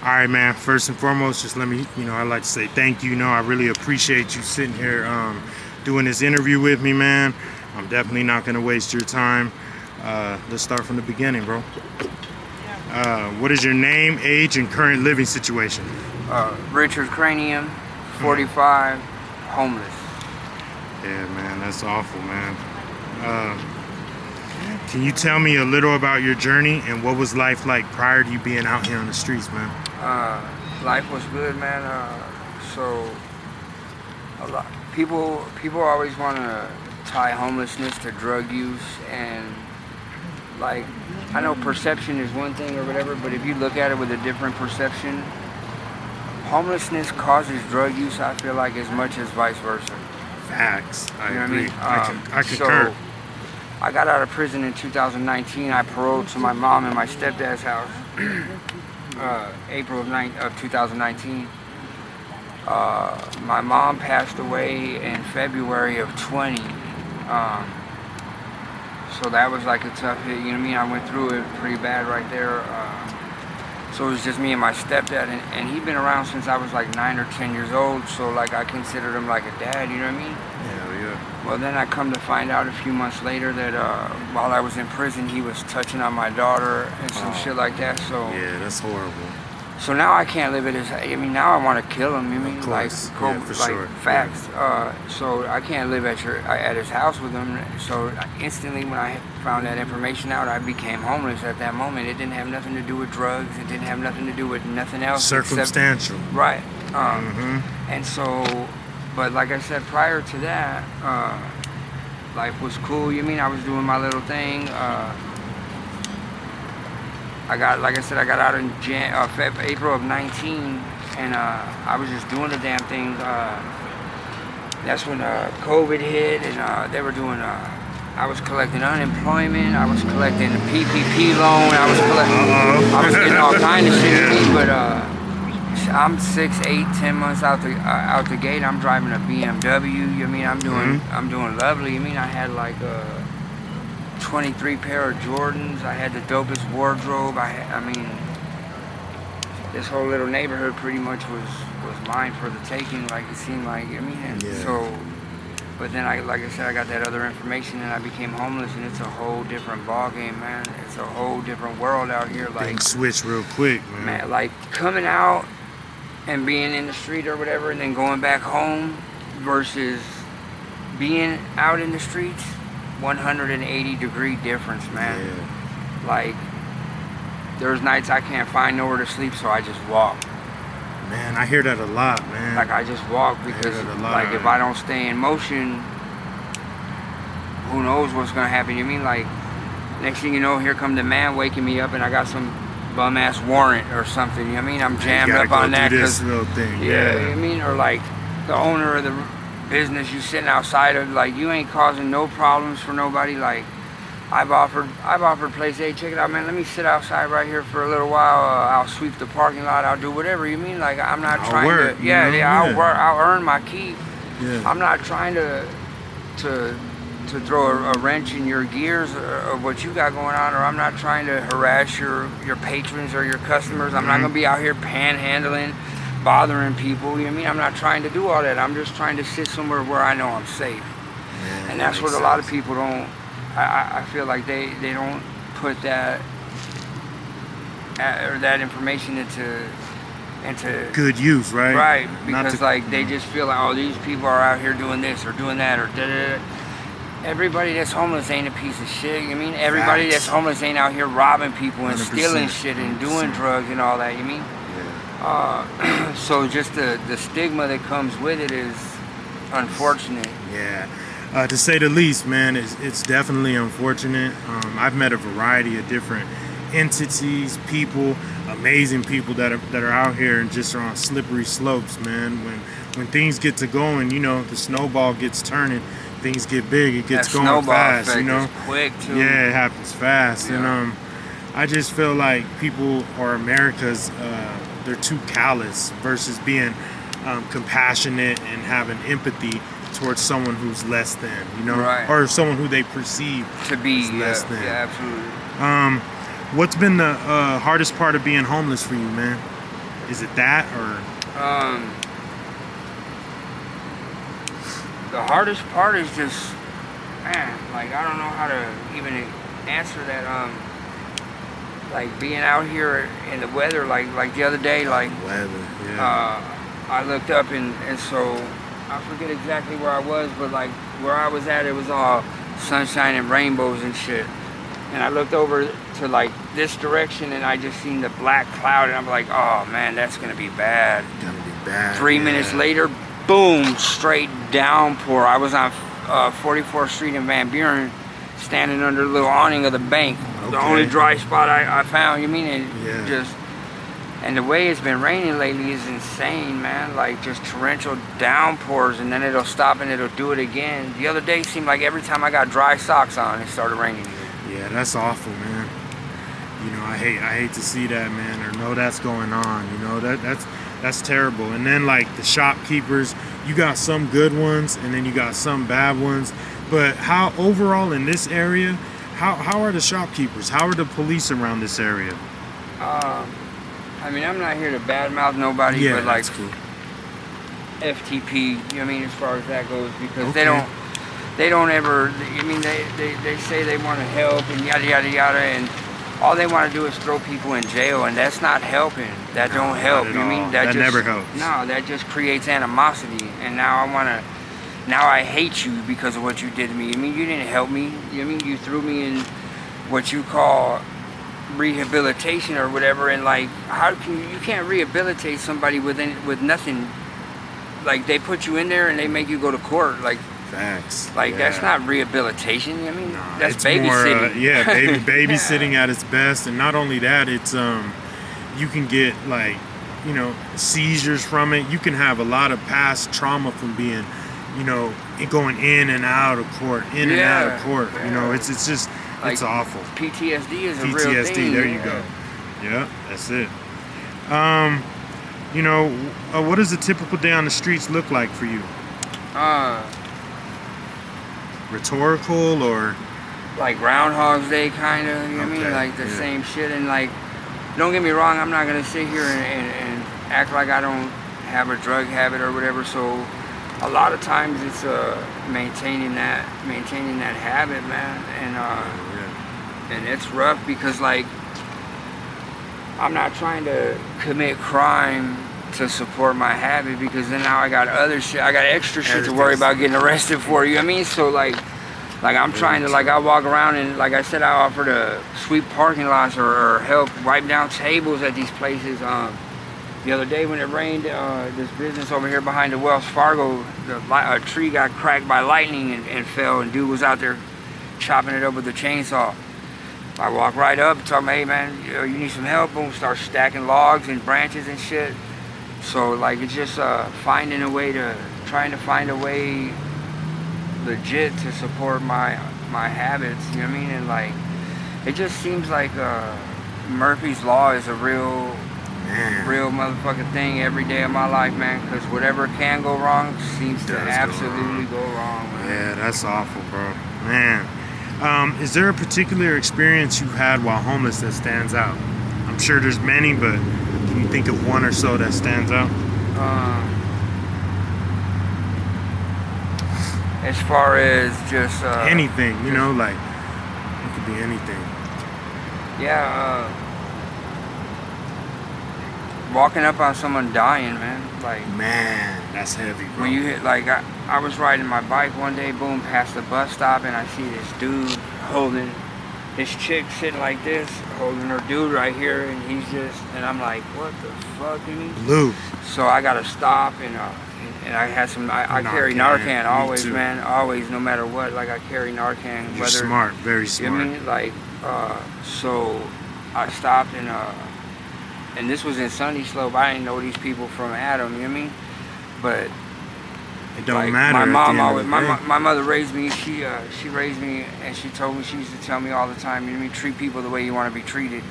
All right, man. First and foremost, just let me, I'd like to say thank you. I really appreciate you sitting here doing this interview with me, man. I'm definitely not going to waste your time. Let's start from the beginning, bro. What is your name, age, and current living situation? Richard Cranium, 45, homeless. Yeah, man, that's awful, man. Can you tell me a little about your journey and what was life like prior to you being out here on the streets, man? Life was good, man. So a lot people always want to tie homelessness to drug use, and like, I know perception is one thing or whatever, but if you look at it with a different perception, homelessness causes drug use, I feel like, as much as vice versa. Facts. I You know agree. what I mean? I concur. So, I got out of prison in 2019. I paroled to my mom and my stepdad's house, April of 2019. My mom passed away in February of 20. So that was like a tough hit, you know what I mean? I went through it pretty bad right there. So it was just me and my stepdad, and he'd been around since I was like 9 or 10 years old, so like I considered him like a dad, you know what I mean? Yeah. Well, then I come to find out a few months later that while I was in prison, he was touching on my daughter and some shit like that, so... Yeah, that's horrible. So now I can't live at his... now I want to kill him, you mean? Of course. Like, Yeah, for sure. Facts. So I can't live at his house with him. So instantly when I found that information out, I became homeless at that moment. It didn't have nothing to do with drugs. It didn't have nothing to do with nothing else. Circumstantial. Right. And so, but like I said, prior to that, life was cool. You mean I was doing my little thing. I got out in April of 19, and I was just doing the damn thing. That's when COVID hit, and they were doing. I was collecting unemployment. I was collecting a PPP loan. I was getting all kind of shit. But I'm 6, 8, 10 months out the gate. I'm driving a BMW. You mean I'm doing lovely. You mean I had like 23 pair of Jordans. I had the dopest wardrobe. I mean, this whole little neighborhood pretty much was mine for the taking. Like, it seemed like, so. But then like I said, I got that other information and I became homeless, and it's a whole different ball game, man. It's a whole different world out here. Like, things switch real quick, man. Like coming out and being in the street or whatever, and then going back home versus being out in the streets. 180-degree difference, man. Yeah. Like, there's nights I can't find nowhere to sleep, so I just walk. Man, I hear that a lot, man. Like, I just walk because, like, if I don't stay in motion, who knows what's gonna happen? You mean, like, next thing you know, here come the man waking me up, and I got some bum-ass warrant or something. You know what I mean? I'm jammed up on that because little thing. Yeah, you know what I mean? Or like the owner of the business you sitting outside of, like, you ain't causing no problems for nobody. Like, I've offered place, hey, check it out, man, let me sit outside right here for a little while. I'll sweep the parking lot, I'll do whatever. You mean, like, I'm not trying work, to I'll work, I'll earn my keep. Yeah. I'm not trying to throw a wrench in your gears of what you got going on, or I'm not trying to harass your patrons or your customers. I'm not gonna be out here panhandling, bothering people. You know what I mean? I'm not trying to do all that. I'm just trying to sit somewhere where I know I'm safe. Yeah, and that's what a lot of people don't. I feel like they don't put that or that information into good use, right? Right, because like they just feel like, oh, these people are out here doing this or doing that or da-da-da. Everybody that's homeless ain't a piece of shit. You mean everybody that's homeless ain't out here robbing people and stealing shit and doing drugs and all that. You mean? Yeah. So just the stigma that comes with it is unfortunate. Yeah. To say the least, man, it's definitely unfortunate. I've met a variety of different entities, people, amazing people that are out here and just are on slippery slopes, man. When things get to going, the snowball gets turning, things get big, it gets going fast, It's quick too. Yeah, it happens fast, yeah. And I just feel like people or America's they're too callous versus being compassionate and having empathy towards someone who's less than, right. or someone who they perceive to be as less than. Yeah, absolutely. What's been the hardest part of being homeless for you, man? Is it that or? The hardest part is just, man, like I don't know how to even answer that. Like being out here in the weather, like the other day, like Weather, yeah. I looked up and so I forget exactly where I was, but like where I was at, it was all sunshine and rainbows and shit. And I looked over to like this direction and I just seen the black cloud and I'm like, oh man, that's gonna be bad. Gonna be bad. 3 minutes later, boom, straight downpour. I was on 44th Street in Van Buren, standing under the little awning of the bank. Okay. The only dry spot I found. You mean it Yeah. just. And the way it's been raining lately is insane, man. Like just torrential downpours, and then it'll stop and it'll do it again. The other day seemed like every time I got dry socks on, it started raining. Yeah, that's awful, man. You know, I hate to see that, man, or know that's going on. You know, that's terrible. And then like the shopkeepers, you got some good ones, and then you got some bad ones. But how overall in this area, how are the shopkeepers? How are the police around this area? I mean, I'm not here to badmouth nobody, Yeah, but like that's cool. FTP, you know what I mean, as far as that goes, because Okay. they don't ever, I mean, they say they want to help and yada, yada, yada, and all they want to do is throw people in jail, and that's not helping. That No, don't help, not at you know what I all. mean? That just, never helps. No, that just creates animosity, and now I hate you because of what you did to me. I mean, you didn't help me, you know what I mean? You threw me in what you call rehabilitation or whatever, and like how can you can't rehabilitate somebody with nothing. Like they put you in there and they make you go to court, like Facts. like Yeah. that's not rehabilitation. I mean, Nah, that's it's babysitting. More, yeah, babysitting at its best, and not only that, it's you can get like, you know, seizures from it. You can have a lot of past trauma from being, you know, going in and out of court, in and out of court. You know, it's just Like, it's awful. PTSD is a real PTSD. thing. There you go. Yeah, that's it. You know, what does a typical day on the streets look like for you? Rhetorical or? Like Ground Hogs Day, kind of. You know what I mean? Okay, Like the yeah. same shit. And like, don't get me wrong, I'm not gonna sit here and act like I don't have a drug habit or whatever. So a lot of times it's maintaining that habit, man. And it's rough because like I'm not trying to commit crime to support my habit, because then now I got other shit, I got extra shit to worry about getting arrested for, you know what I mean? So like I'm trying to, like I walk around and like I said, I offer to sweep parking lots or help wipe down tables at these places. The other day when it rained, this business over here behind the Wells Fargo, a tree got cracked by lightning and fell, and dude was out there chopping it up with a chainsaw. I walk right up, tell him, hey man, you need some help? Boom, start stacking logs and branches and shit. So like it's just trying to find a way legit to support my habits, you know what I mean? And like it just seems like Murphy's Law is a real motherfucking thing every day of my life, man, because whatever can go wrong seems to absolutely go wrong, man. Yeah, that's awful, bro. Man. Is there a particular experience you've had while homeless that stands out? I'm sure there's many, but can you think of one or so that stands out? As far as just anything, you know, like it could be anything. Yeah, walking up on someone dying, man. Like, man, that's heavy, bro. When you hit, like, I was riding my bike one day, boom, past the bus stop, and I see this dude holding this chick sitting like this, holding her dude right here, and he's just, and I'm like, what the fuck, Blue. So I gotta stop, and I had some, I carry Narcan always, man, always, no matter what. Like I carry Narcan. You're smart, very smart. You know what I mean? Like, so I stopped, and this was in Sunny Slope. I didn't know these people from Adam, you know what I mean? But it don't like, matter. My mom always, my mother raised me. She raised me, and she used to tell me all the time, you know what I mean, treat people the way you want to be treated.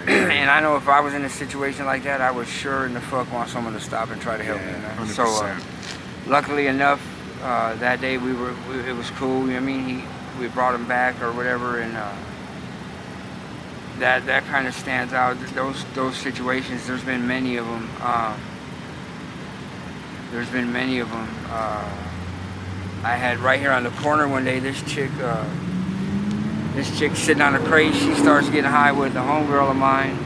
And I know if I was in a situation like that, I would sure in the fuck want someone to stop and try to help me, man. 100%. So luckily enough, that day it was cool, you know what I mean? We brought him back or whatever, and that kind of stands out. Those situations. There's been many of them. I had right here on the corner one day this chick sitting on a crate. She starts getting high with a homegirl of mine.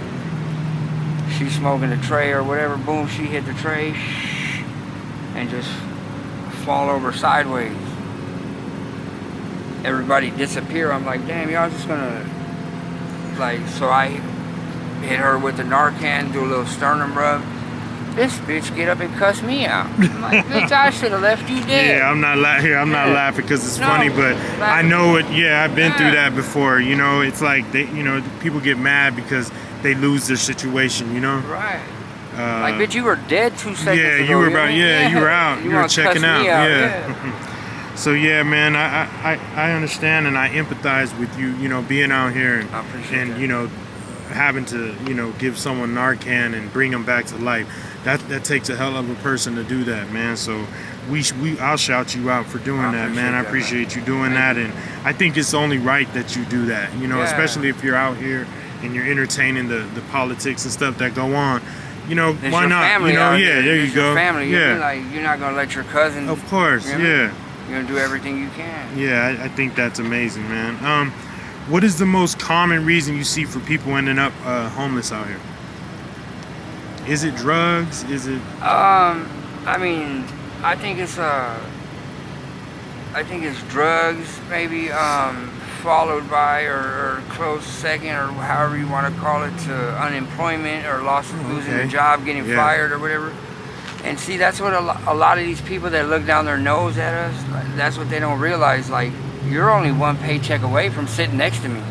She's smoking a tray or whatever. Boom, she hit the tray and just fall over sideways. Everybody disappear. I'm like, damn, y'all just gonna like. So I hit her with the Narcan, do a little sternum rub. This bitch get up and cuss me out. I'm like, bitch, I should have left you dead. Yeah, I'm not laughing because it's funny, but I know it. Yeah, I've been through that before. You know, it's like people get mad because they lose their situation. You know. Right. Like, bitch, you were dead 2 seconds ago. Yeah, you were about. Yeah, you were out. You were checking out. Yeah. So yeah, man, I understand and I empathize with you. You know, being out here and you know, having to give someone Narcan and bring them back to life. That takes a hell of a person to do that, man. So I'll shout you out for doing that, man. I appreciate you doing that, and I think it's only right that you do that. You know, especially if you're out here and you're entertaining the politics and stuff that go on. You know, why not? You know, there you go. Family. Yeah, like you're not gonna let your cousin. Of course, yeah. You're gonna do everything you can. Yeah, I think that's amazing, man. What is the most common reason you see for people ending up homeless out here? Is it drugs? Is it? I mean, I think it's drugs, maybe, followed by or close second, or however you want to call it, to unemployment or losing a job, getting fired or whatever. And see, that's what a lot of these people that look down their nose at us, that's what they don't realize. Like, you're only one paycheck away from sitting next to me.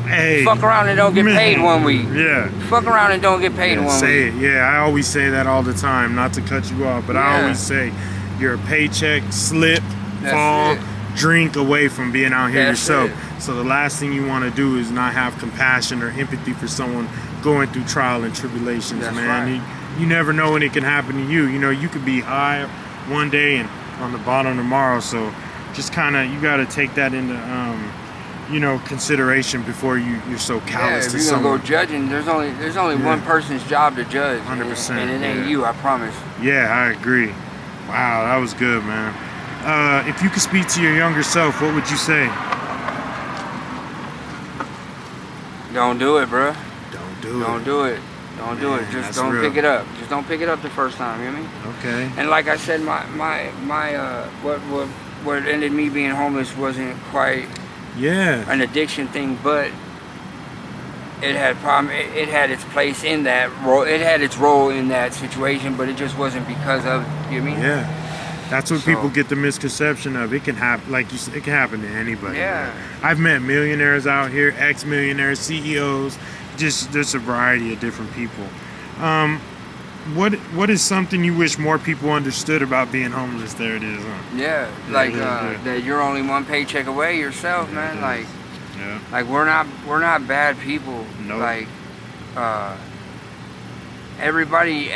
Hey, fuck around and don't get paid 1 week. Yeah. Fuck around and don't get paid 1 week. Say it. Yeah, I always say that all the time, not to cut you off, but I always say you're a paycheck, slip, fall, drink away from being out here yourself. So the last thing you want to do is not have compassion or empathy for someone going through trial and tribulations, man. Right. You never know when it can happen to you. You know, you could be high one day and on the bottom tomorrow. So just kind of, you got to take that into consideration before you're so callous to someone. If you're gonna go judging, there's only one person's job to judge. 100%. And it ain't you, I promise. Yeah, I agree. Wow, that was good, man. If you could speak to your younger self, what would you say? Don't do it, bro. Don't do it. Don't do it. Don't do it. Just don't pick it up. Just don't pick it up the first time. You know what I mean? Okay. And like I said, what ended me being homeless wasn't quite an addiction thing, but it had its place in that role. It had its role in that situation, but it just wasn't because of it. You know what I mean? Yeah. That's what people get the misconception of. It can happen, like you said, it can happen to anybody. Yeah. Man. I've met millionaires out here, ex-millionaires, CEOs, just there's a variety of different people. What is something you wish more people understood about being homeless? There it is, huh? Yeah, that you're only one paycheck away yourself, man. Like we're not bad people. Nope. Like everybody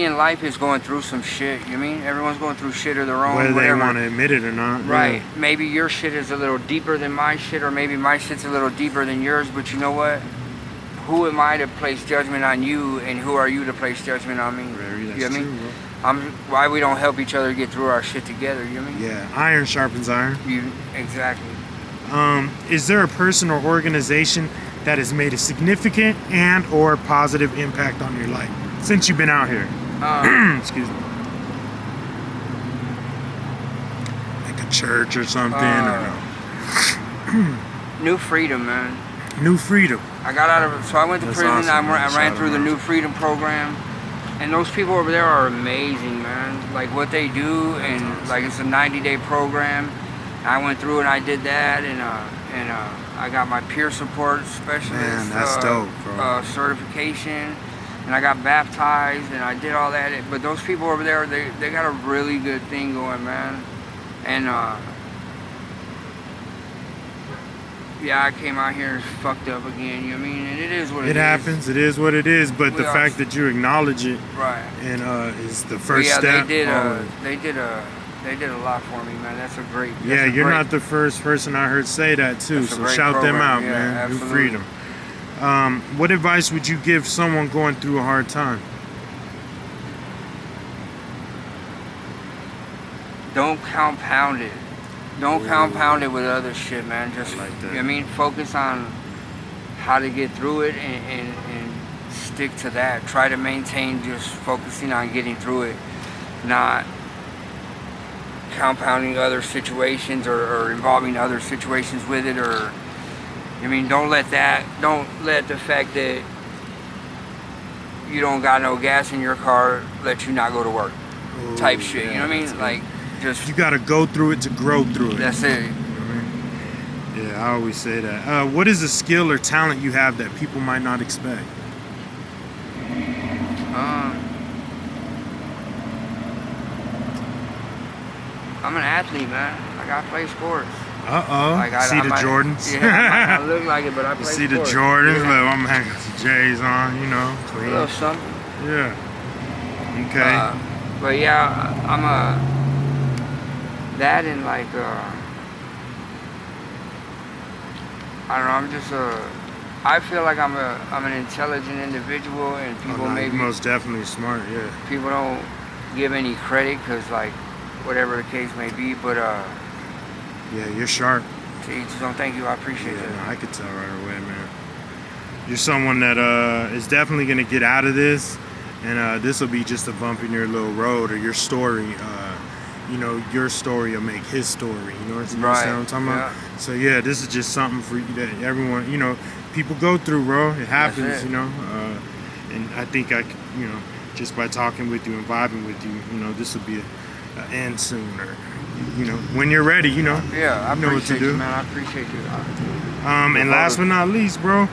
in life is going through some shit. You know what I mean? Everyone's going through shit of their own. Whether whatever. they want to admit it or not. Right. Yeah. Maybe your shit is a little deeper than my shit, or maybe my shit's a little deeper than yours. But you know what? Who am I to place judgment on you, and who are you to place judgment on me? That's you know what I mean? true, Why we don't help each other get through our shit together? You know what I mean? Yeah. Iron sharpens iron. Exactly. Is there a person or organization that has made a significant and or positive impact on your life since you've been out here? Excuse me. Like a church or something, or no? New Freedom, man. New Freedom. I got out of it. So I went to prison. Awesome, I ran through the New Freedom program. And those people over there are amazing, man. Like what they do, and like it's a 90-day program. I went through and I did that, and I got my peer support specialist. Man, that's dope, bro. Certification, and I got baptized, and I did all that. But those people over there, they got a really good thing going, man. And I came out here fucked up again. You know what I mean? And it is what it is. It happens. It is what it is. But the fact that you acknowledge it, right, and is the first step. They did a lot for me, man. That's a great. You're not the first person I heard say that too. So shout them out, man. Absolutely. New Freedom. What advice would you give someone going through a hard time? Don't compound it. Don't compound it with other shit, man. Just, I like that. you know what I mean, focus on how to get through it and stick to that. Try to maintain just focusing on getting through it, not compounding other situations or involving other situations with it. Or, I mean, don't let the fact that you don't got no gas in your car let you not go to work type shit. Yeah, you know what I mean? Like, just, you got to go through it to grow through it. that's it. You know what I mean? Yeah, I always say that. What is a skill or talent you have that people might not expect? I'm an athlete, man. Like, I play sports. Like see the Jordans? Yeah, I might not look like it, but I play see sports. the Jordans? Yeah. Like, I'm hanging with the J's on, you know, A clean. little something. Yeah. Okay. But yeah, I'm that and like, I don't know, I'm just I feel like I'm an intelligent individual, and people You're maybe, most definitely smart, yeah. people don't give any credit, because like, whatever the case may be, but Yeah, you're sharp. to each his own. Thank you, I appreciate Yeah, that. no, I could tell right away, man. You're someone that is definitely going to get out of this, and this will be just a bump in your little road or your story. You know, your story will make his story. You know what I'm talking about? Yeah. So yeah, this is just something for you that everyone, you know, people go through, bro. It happens, That's it. you know. And I think you know, just by talking with you and vibing with you, you know, this will be an end soon, or you know, when you're ready, you know. Yeah, I You know what to appreciate do. you, man. I appreciate you. And last but not least, bro,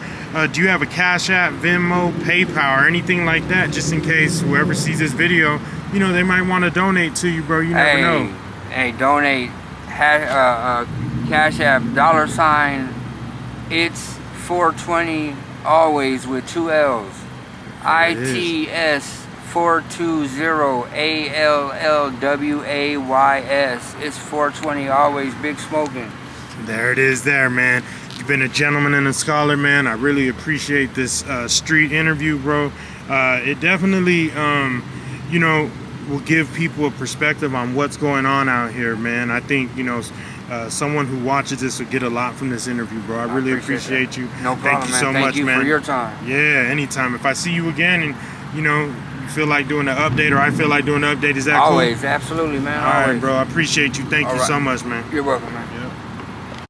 do you have a Cash App, Venmo, PayPal, or anything like that, just in case whoever sees this video, you know, they might want to donate to you, bro. You never know. Hey, donate. Cash App, $, it's 420 always with 2 L's. ITS 420 ALLWAYS. It's 420 always, big smoking. There it is there, man. You've been a gentleman and a scholar, man. I really appreciate this street interview, bro. It definitely, you know, will give people a perspective on what's going on out here, man. I think, you know, someone who watches this will get a lot from this interview, bro. I really appreciate you. No problem, Thank you man. so Thank much, you man. for your time. Yeah, anytime. If I see you again and, you know, you feel like doing an update or I feel like doing an update, is that cool? Always, absolutely, man. All right, Always. bro. I appreciate you. Thank All you right. so much, man. You're welcome, man. Yeah.